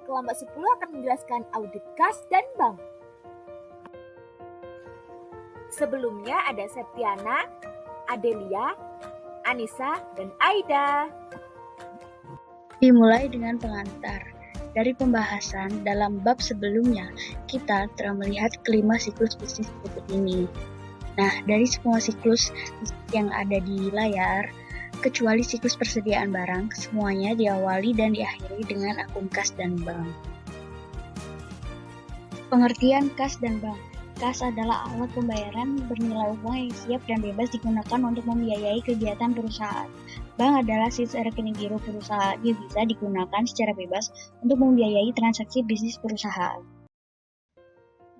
kelompok 10 akan menjelaskan audit kas dan bank. Sebelumnya ada Septiana, Adelia, Anissa, dan Aida. Dimulai dengan pengantar. Dari pembahasan dalam bab sebelumnya, kita telah melihat kelima siklus bisnis berikut ini. Nah, dari semua siklus yang ada di layar, kecuali siklus persediaan barang, semuanya diawali dan diakhiri dengan akun kas dan bank. Pengertian kas dan bank. Kas adalah alat pembayaran bernilai uang yang siap dan bebas digunakan untuk membiayai kegiatan perusahaan. Bank adalah sisa rekening giro perusahaan yang bisa digunakan secara bebas untuk membiayai transaksi bisnis perusahaan.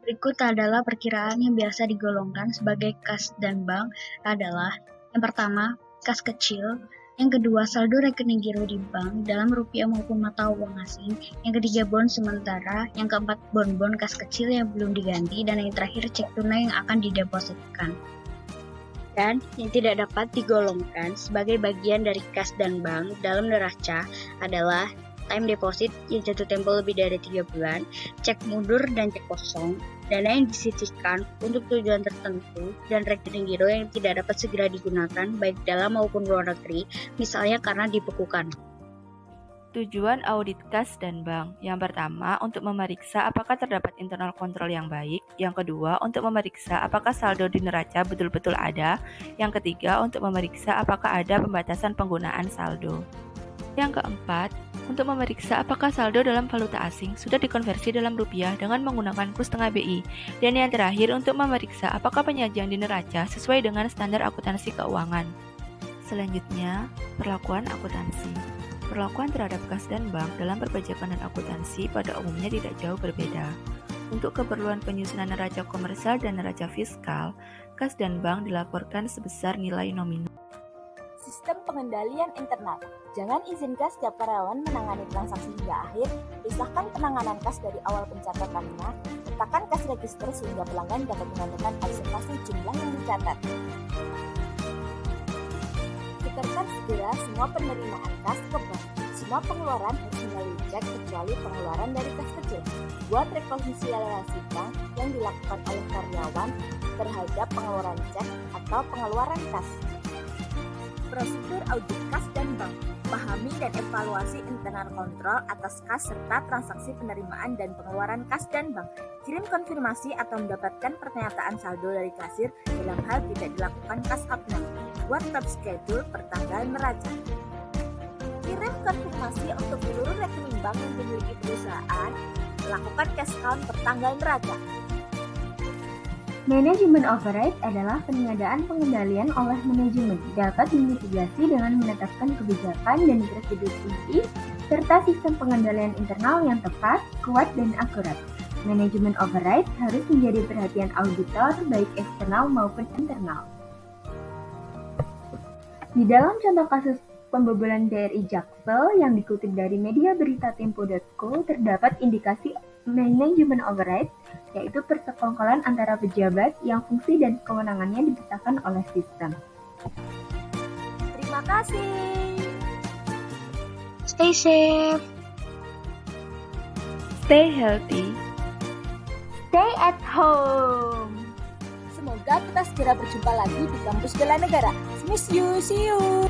Berikut adalah perkiraan yang biasa digolongkan sebagai kas dan bank adalah: yang pertama, kas kecil; yang kedua, saldo rekening giro di bank dalam rupiah maupun mata uang asing; yang ketiga, bond sementara; yang keempat, bon kas kecil yang belum diganti; dan yang terakhir, cek tunai yang akan didepositkan. Dan yang tidak dapat digolongkan sebagai bagian dari kas dan bank dalam neraca adalah time deposit yang jatuh tempo lebih dari 3 bulan, cek mundur dan cek kosong, dana yang disisihkan untuk tujuan tertentu, dan rekening giro yang tidak dapat segera digunakan baik dalam maupun luar negeri, misalnya karena dibekukan. Tujuan audit kas dan bank. Yang pertama, untuk memeriksa apakah terdapat internal kontrol yang baik. Yang kedua, untuk memeriksa apakah saldo di neraca betul-betul ada. Yang ketiga, untuk memeriksa apakah ada pembatasan penggunaan saldo. Yang keempat, untuk memeriksa apakah saldo dalam valuta asing sudah dikonversi dalam rupiah dengan menggunakan kurs tengah BI. Dan yang terakhir, untuk memeriksa apakah penyajian di neraca sesuai dengan standar akuntansi keuangan. Selanjutnya, perlakuan akuntansi. Perlakuan terhadap kas dan bank dalam perpajakan dan akuntansi pada umumnya tidak jauh berbeda. Untuk keperluan penyusunan neraca komersial dan neraca fiskal, kas dan bank dilaporkan sebesar nilai nominal. Sistem pengendalian internal. Jangan izinkan setiap karyawan menangani transaksi hingga akhir. Pisahkan penanganan kas dari awal pencatatannya. Letakkan kas register sehingga pelanggan dapat menentukan observasi jumlah yang dicatat. Setorkan segera semua penerimaan kas ke bank. Semua pengeluaran harus melalui cek kecuali pengeluaran dari kas kecil. Buat rekonsiliasi bank yang dilakukan oleh karyawan terhadap pengeluaran cek atau pengeluaran kas. Prosedur audit kas dan bank. Pahami dan evaluasi internal kontrol atas kas serta transaksi penerimaan dan pengeluaran kas dan bank. Kirim konfirmasi atau mendapatkan pernyataan saldo dari kasir dalam hal tidak dilakukan kas abnormal. Buat top schedule per tanggal neraca. Kirim konfirmasi untuk seluruh rekening bank yang dimiliki perusahaan. Lakukan cash count per tanggal neraca. Manajemen override adalah peniadaan pengendalian oleh manajemen, dapat dimitigasi dengan menetapkan kebijakan dan prosedur kunci, serta sistem pengendalian internal yang tepat, kuat, dan akurat. Manajemen override harus menjadi perhatian auditor, baik eksternal maupun internal. Di dalam contoh kasus pembobolan BRI Jaksel yang dikutip dari media berita tempo.co, terdapat indikasi manajemen override, yaitu persekongkolan antara pejabat yang fungsi dan kewenangannya dibutakan oleh sistem. Terima kasih. Stay safe. Stay healthy. Stay at home. Semoga kita segera berjumpa lagi di kampus bela negara. Miss you, see you.